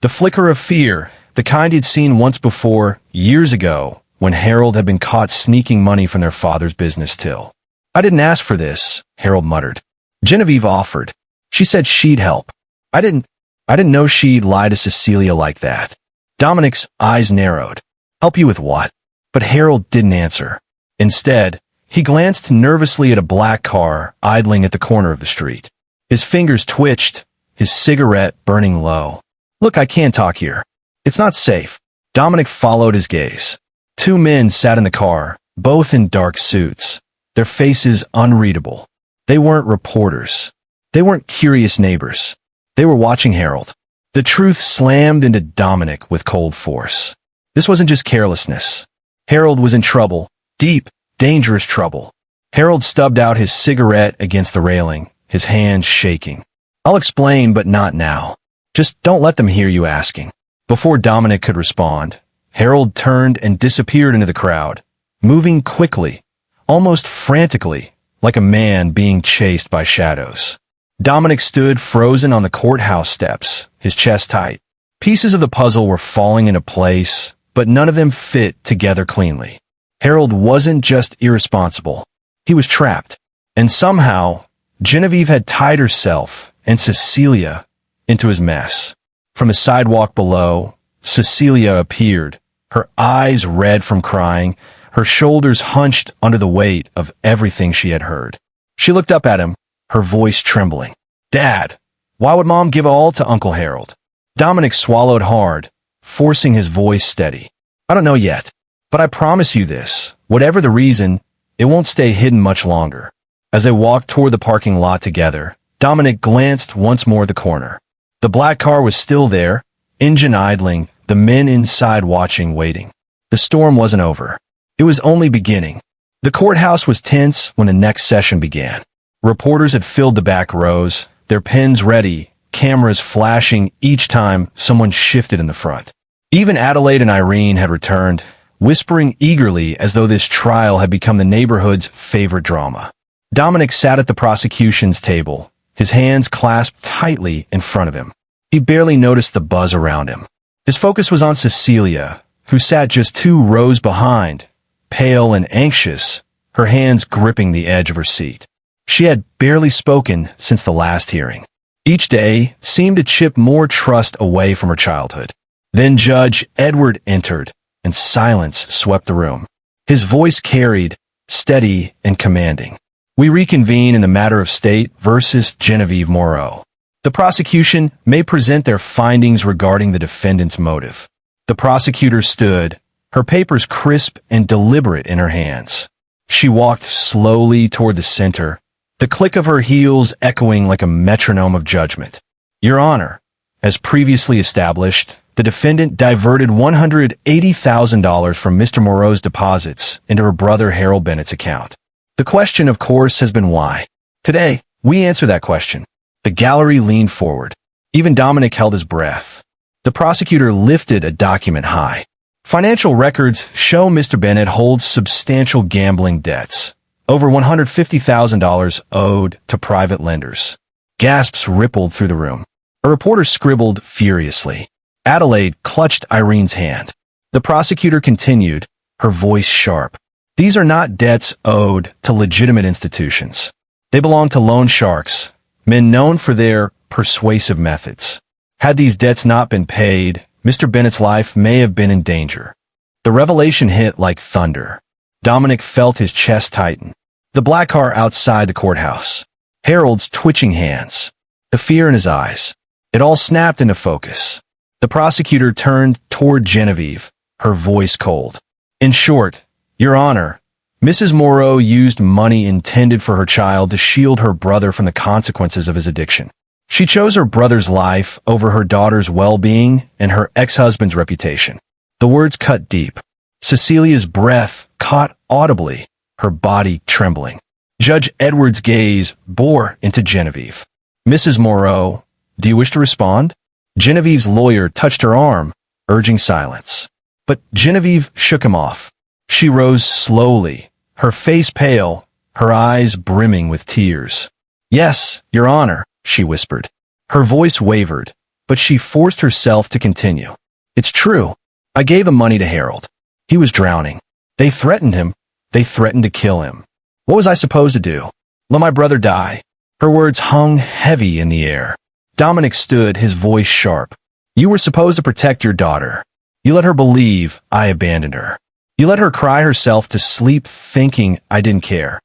A: The flicker of fear, the kind he'd seen once before, years ago, when Harold had been caught sneaking money from their father's business till. I didn't ask for this, Harold muttered. Genevieve offered. She said she'd help. I didn't know she'd lie to Cecilia like that. Dominic's eyes narrowed. Help you with what? But Harold didn't answer. Instead, he glanced nervously at a black car idling at the corner of the street. His fingers twitched, his cigarette burning low. Look, I can't talk here. It's not safe. Dominic followed his gaze. Two men sat in the car, both in dark suits, their faces unreadable. They weren't reporters. They weren't curious neighbors. They were watching Harold. The truth slammed into Dominic with cold force. This wasn't just carelessness. Harold was in trouble, deep, dangerous trouble. Harold stubbed out his cigarette against the railing, his hands shaking. I'll explain, but not now. Just don't let them hear you asking. Before Dominic could respond, Harold turned and disappeared into the crowd, moving quickly, almost frantically, like a man being chased by shadows. Dominic stood frozen on the courthouse steps, his chest tight. Pieces of the puzzle were falling into place, but none of them fit together cleanly. Harold wasn't just irresponsible. He was trapped. And somehow, Genevieve had tied herself and Cecilia into his mess. From the sidewalk below, Cecilia appeared, her eyes red from crying, her shoulders hunched under the weight of everything she had heard. She looked up at him, her voice trembling. "Dad, why would Mom give all to Uncle Harold?" Dominic swallowed hard, forcing his voice steady. "I don't know yet, but I promise you this. Whatever the reason, it won't stay hidden much longer." As they walked toward the parking lot together, Dominic glanced once more at the corner. The black car was still there, engine idling, the men inside watching, waiting. The storm wasn't over. It was only beginning. The courthouse was tense when the next session began. Reporters had filled the back rows, their pens ready, cameras flashing each time someone shifted in the front. Even Adelaide and Irene had returned, whispering eagerly as though this trial had become the neighborhood's favorite drama. Dominic sat at the prosecution's table, his hands clasped tightly in front of him. He barely noticed the buzz around him. His focus was on Cecilia, who sat just 2 rows behind, pale and anxious, her hands gripping the edge of her seat. She had barely spoken since the last hearing. Each day seemed to chip more trust away from her childhood. Then Judge Edward entered, and silence swept the room. His voice carried, steady and commanding. "We reconvene in the matter of State versus Genevieve Moreau. The prosecution may present their findings regarding the defendant's motive." The prosecutor stood, her papers crisp and deliberate in her hands. She walked slowly toward the center, the click of her heels echoing like a metronome of judgment. "Your Honor, as previously established, the defendant diverted $180,000 from Mr. Moreau's deposits into her brother Harold Bennett's account. The question, of course, has been why. Today, we answer that question." The gallery leaned forward. Even Dominic held his breath. The prosecutor lifted a document high. "Financial records show Mr. Bennett holds substantial gambling debts, over $150,000 owed to private lenders." Gasps rippled through the room. A reporter scribbled furiously. Adelaide clutched Irene's hand. The prosecutor continued, her voice sharp. "These are not debts owed to legitimate institutions. They belong to loan sharks, men known for their persuasive methods. Had these debts not been paid, Mr. Bennett's life may have been in danger." The revelation hit like thunder. Dominic felt his chest tighten. The black car outside the courthouse. Harold's twitching hands. The fear in his eyes. It all snapped into focus. The prosecutor turned toward Genevieve, her voice cold. "In short, Your Honor, Mrs. Moreau used money intended for her child to shield her brother from the consequences of his addiction. She chose her brother's life over her daughter's well-being and her ex-husband's reputation." The words cut deep. Cecilia's breath caught audibly, her body trembling. Judge Edward's gaze bore into Genevieve. "Mrs. Moreau, do you wish to respond?" Genevieve's lawyer touched her arm, urging silence. But Genevieve shook him off. She rose slowly, her face pale, her eyes brimming with tears. "Yes, Your Honor," she whispered. Her voice wavered, but she forced herself to continue. "It's true. I gave him money to Harold. He was drowning. They threatened him. They threatened to kill him. What was I supposed to do? Let my brother die?" Her words hung heavy in the air. Dominic stood, his voice sharp. "You were supposed to protect your daughter. You let her believe I abandoned her. You let her cry herself to sleep thinking I didn't care.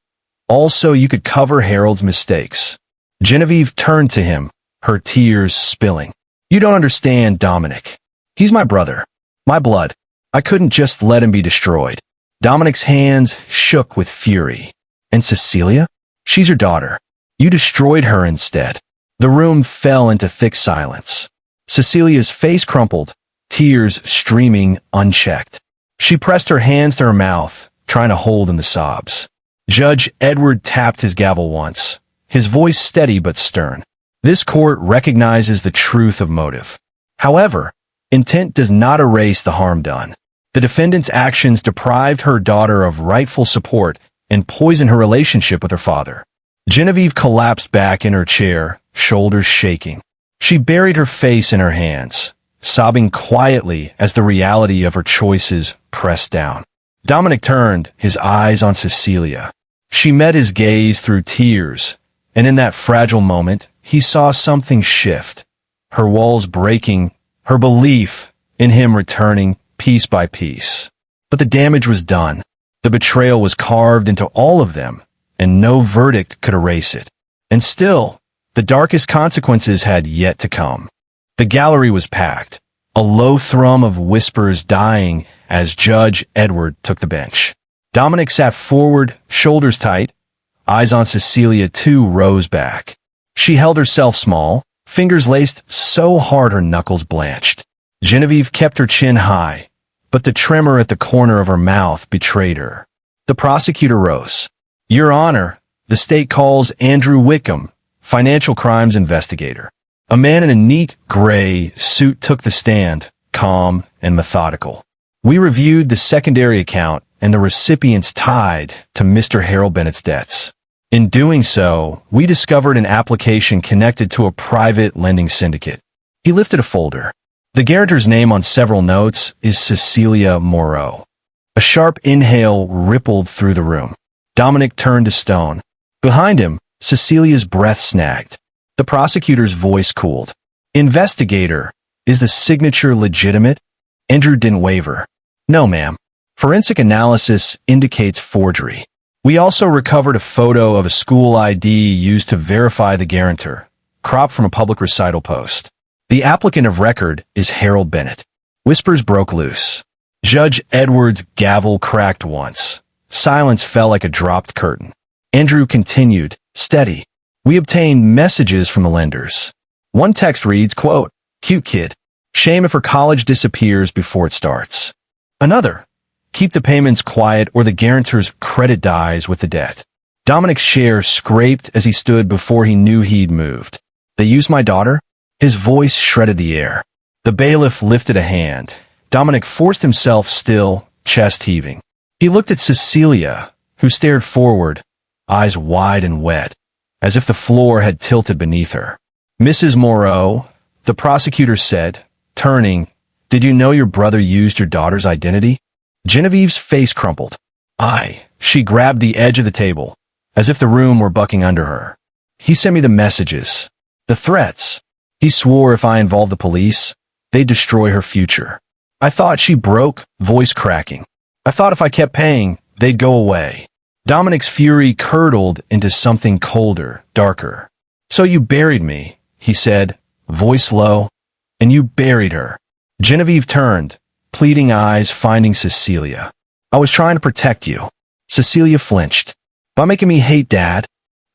A: All so you could cover Harold's mistakes." Genevieve turned to him, her tears spilling. "You don't understand, Dominic. He's my brother, my blood. I couldn't just let him be destroyed." Dominic's hands shook with fury. "And Cecilia? She's your daughter. You destroyed her instead." The room fell into thick silence. Cecilia's face crumpled, tears streaming unchecked. She pressed her hands to her mouth, trying to hold in the sobs. Judge Edward tapped his gavel once, his voice steady but stern. "This court recognizes the truth of motive. However, intent does not erase the harm done. The defendant's actions deprived her daughter of rightful support and poisoned her relationship with her father." Genevieve collapsed back in her chair, shoulders shaking. She buried her face in her hands, sobbing quietly as the reality of her choices pressed down. Dominic turned, his eyes on Cecilia. She met his gaze through tears, and in that fragile moment, he saw something shift. her walls breaking, her belief in him returning piece by piece. But the damage was done. The betrayal was carved into all of them, and no verdict could erase it. And still, the darkest consequences had yet to come. The gallery was packed, a low thrum of whispers dying as Judge Edward took the bench. Dominic sat forward, shoulders tight, eyes on Cecilia 2 rows back. She held herself small, fingers laced so hard her knuckles blanched. Genevieve kept her chin high, but the tremor at the corner of her mouth betrayed her. The prosecutor rose. "Your Honor, the state calls Andrew Wickham, financial crimes investigator." A man in a neat gray suit took the stand, calm and methodical. "We reviewed the secondary account and the recipients tied to Mr. Harold Bennett's debts. In doing so, we discovered an application connected to a private lending syndicate." He lifted a folder. "The guarantor's name on several notes is Cecilia Moreau." A sharp inhale rippled through the room. Dominic turned to stone. Behind him, Cecilia's breath snagged. The prosecutor's voice cooled. "Investigator, is the signature legitimate?" Andrew didn't waver. "No, ma'am. Forensic analysis indicates forgery. We also recovered a photo of a school ID used to verify the guarantor, cropped from a public recital post. The applicant of record is Harold Bennett." Whispers broke loose. Judge Edward's gavel cracked once. Silence fell like a dropped curtain. Andrew continued, steady. "We obtained messages from the lenders. One text reads, quote, 'Cute kid. Shame if her college disappears before it starts.' Another, 'Keep the payments quiet or the guarantor's credit dies with the debt.'" Dominic's share scraped as he stood before he knew he'd moved. "They used my daughter?" His voice shredded the air. The bailiff lifted a hand. Dominic forced himself still, chest heaving. He looked at Cecilia, who stared forward, eyes wide and wet, as if the floor had tilted beneath her. "Mrs. Moreau," the prosecutor said, turning, "did you know your brother used your daughter's identity?" Genevieve's face crumpled. "Aye." She grabbed the edge of the table, as if the room were bucking under her. "He sent me the messages, the threats. He swore if I involved the police, they'd destroy her future. I thought," she broke, voice cracking. "I thought if I kept paying, they'd go away." Dominic's fury curdled into something colder, darker. "So you buried me," he said, voice low, "and you buried her." Genevieve turned, pleading eyes finding Cecilia. "I was trying to protect you." Cecilia flinched. "By making me hate Dad?"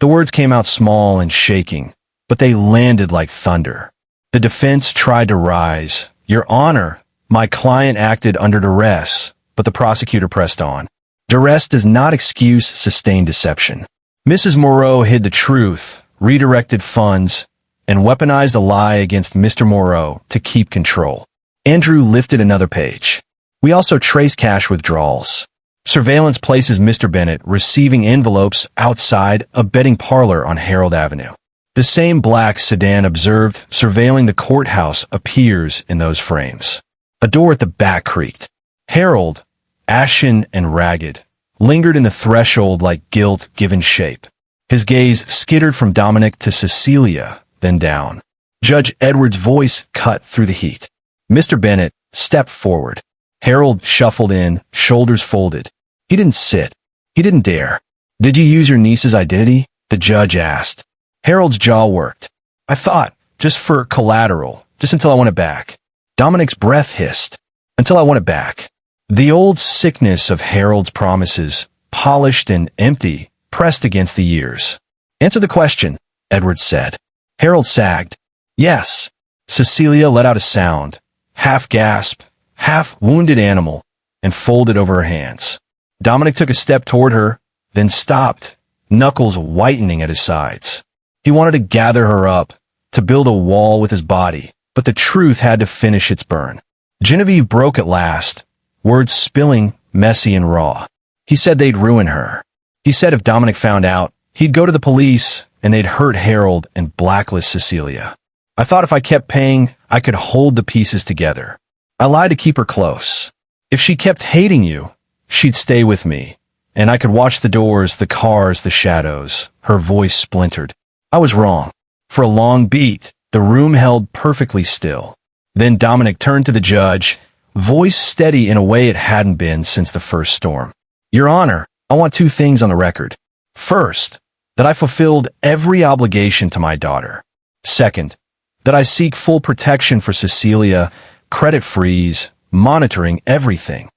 A: The words came out small and shaking, but they landed like thunder. The defense tried to rise. "Your Honor, my client acted under duress," but the prosecutor pressed on. "Duress does not excuse sustained deception. Mrs. Moreau hid the truth, redirected funds, and weaponized a lie against Mr. Moreau to keep control." Andrew lifted another page. "We also trace cash withdrawals. Surveillance places Mr. Bennett receiving envelopes outside a betting parlor on Harold Avenue. The same black sedan observed surveilling the courthouse appears in those frames. A door at the back creaked. Harold, ashen and ragged, lingered in the threshold like guilt given shape. His gaze skittered from Dominic to Cecilia, then down. Judge Edward's voice cut through the heat. Mr. Bennett stepped forward. Harold shuffled in, shoulders folded. He didn't sit. He didn't dare. "Did you use your niece's identity?" the judge asked. Harold's jaw worked. "I thought, just for collateral, just until I want it back." Dominic's breath hissed. "Until I want it back." The old sickness of Harold's promises, polished and empty, pressed against the years. "Answer the question," Edward said. Harold sagged. "Yes." Cecilia let out a sound, half gasp, half wounded animal, and folded over her hands. Dominic took a step toward her, then stopped, knuckles whitening at his sides. He wanted to gather her up, to build a wall with his body, but the truth had to finish its burn. Genevieve broke at last, words spilling, messy and raw. He said they'd ruin her. He said if Dominic found out, he'd go to the police and they'd hurt Harold and blacklist Cecilia. "I thought if I kept paying, I could hold the pieces together. I lied to keep her close. If she kept hating you, she'd stay with me, and I could watch the doors, the cars, the shadows." Her voice splintered. "I was wrong. For a long beat, The room held perfectly still. Then Dominic turned to the judge, voice steady in a way it hadn't been since the first storm. Your Honor, I want two things on the record. First, that I fulfilled every obligation to my daughter. Second, that I seek full protection for Cecilia, credit freeze, monitoring everything.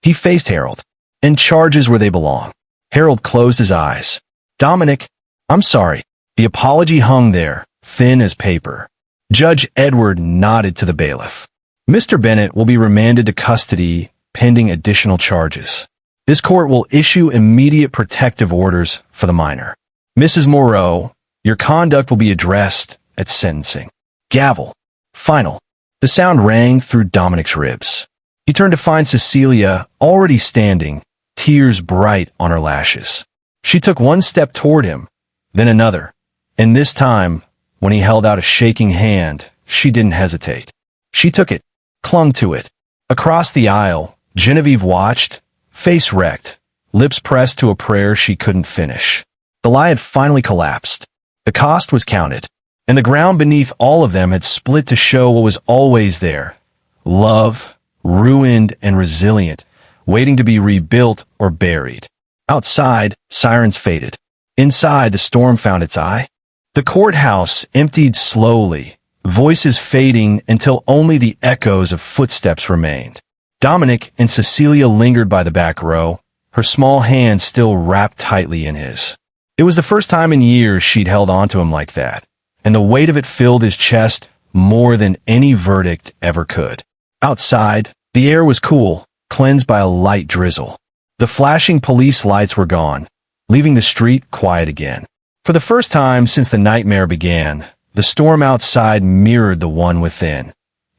A: He faced Harold, and charges where they belong. Harold closed his eyes. Dominic, I'm sorry. The apology hung there, thin as paper. Judge Edward nodded to the bailiff. Mr. Bennett will be remanded to custody pending additional charges. This court will issue immediate protective orders for the minor. Mrs. Moreau, your conduct will be addressed at sentencing. Gavel. Final. The sound rang through Dominic's ribs. He turned to find Cecilia already standing, tears bright on her lashes. She took one step toward him, then another, and this time, when he held out a shaking hand, she didn't hesitate. She took it, clung to it. Across the aisle, Genevieve watched, face wrecked, lips pressed to a prayer she couldn't finish. The lie had finally collapsed. The cost was counted, and the ground beneath all of them had split to show what was always there. Love, ruined and resilient, waiting to be rebuilt or buried. Outside, sirens faded. Inside, the storm found its eye. The courthouse emptied slowly, voices fading until only the echoes of footsteps remained. Dominic and Cecilia lingered by the back row, her small hand still wrapped tightly in his. It was the first time in years she'd held onto him like that, and the weight of it filled his chest more than any verdict ever could. Outside, the air was cool, cleansed by a light drizzle. The flashing police lights were gone, leaving the street quiet again. For the first time since the nightmare began, the storm outside mirrored the one within,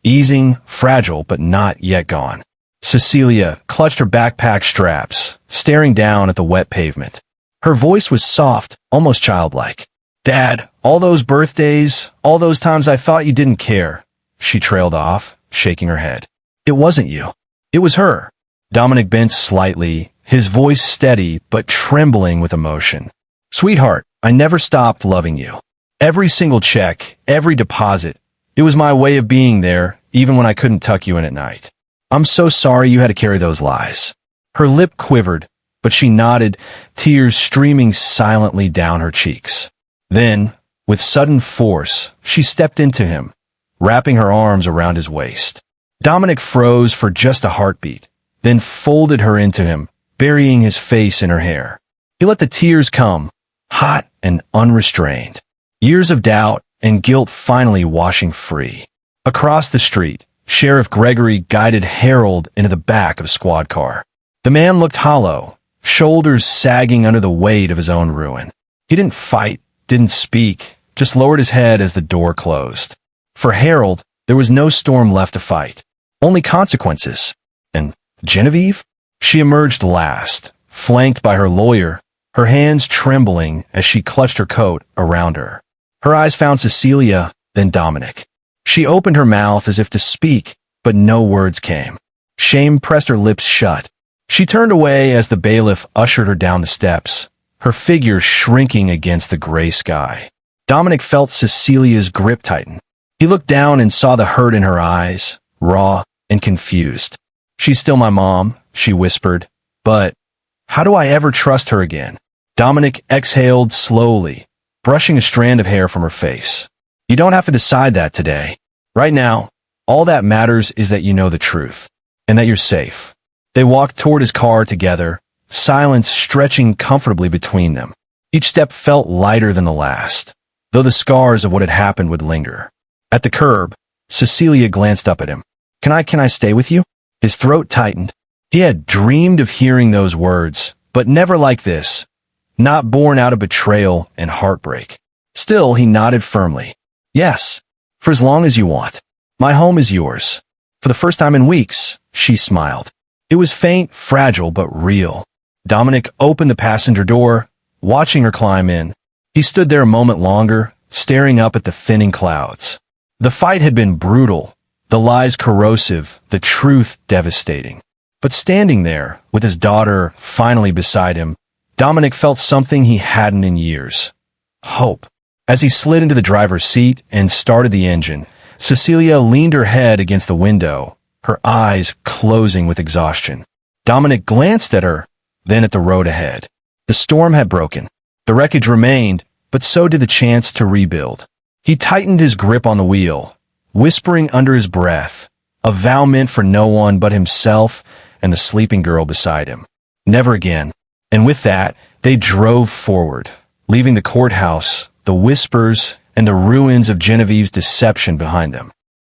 A: easing, fragile but not yet gone. Cecilia clutched her backpack straps, staring down at the wet pavement. Her voice was soft, almost childlike. Dad, all those birthdays, all those times I thought you didn't care. She trailed off, shaking her head. It wasn't you. It was her. Dominic bent slightly, his voice steady but trembling with emotion. Sweetheart, I never stopped loving you. Every single check, every deposit. It was my way of being there, even when I couldn't tuck you in at night. I'm so sorry you had to carry those lies. Her lip quivered, but she nodded, tears streaming silently down her cheeks. Then, with sudden force, she stepped into him, wrapping her arms around his waist. Dominic froze for just a heartbeat, then folded her into him, burying his face in her hair. He let the tears come, hot and unrestrained. Years of doubt and guilt finally washing free. Across the street, Sheriff Gregory guided Harold into the back of a squad car. The man looked hollow, shoulders sagging under the weight of his own ruin. He didn't fight, didn't speak, just lowered his head as the door closed. For Harold, there was no storm left to fight, only consequences. And Genevieve? She emerged last, flanked by her lawyer, her hands trembling as she clutched her coat around her. Her eyes found Cecilia, then Dominic. She opened her mouth as if to speak, but no words came. Shame pressed her lips shut. She turned away as the bailiff ushered her down the steps, her figure shrinking against the gray sky. Dominic felt Cecilia's grip tighten. He looked down and saw the hurt in her eyes, raw and confused. She's still my mom, she whispered, but how do I ever trust her again? Dominic exhaled slowly, brushing a strand of hair from her face. You don't have to decide that today. Right now, all that matters is that you know the truth, and that you're safe. They walked toward his car together, silence stretching comfortably between them. Each step felt lighter than the last, though the scars of what had happened would linger. At the curb, Cecilia glanced up at him. Can I stay with you? His throat tightened. He had dreamed of hearing those words, but never like this, not born out of betrayal and heartbreak. Still, he nodded firmly. Yes, for as long as you want. My home is yours. For the first time in weeks, she smiled. It was faint, fragile, but real. Dominic opened the passenger door, watching her climb in. He stood there a moment longer, staring up at the thinning clouds. The fight had been brutal, the lies corrosive, the truth devastating. But standing there, with his daughter finally beside him, Dominic felt something he hadn't in years. Hope. As he slid into the driver's seat and started the engine, Cecilia leaned her head against the window, her eyes closing with exhaustion. Dominic glanced at her, then at the road ahead. The storm had broken. The wreckage remained, but so did the chance to rebuild. He tightened his grip on the wheel, whispering under his breath, a vow meant for no one but himself and the sleeping girl beside him. Never again. And with that, they drove forward, leaving the courthouse, the whispers, and the ruins of Genevieve's deception behind them.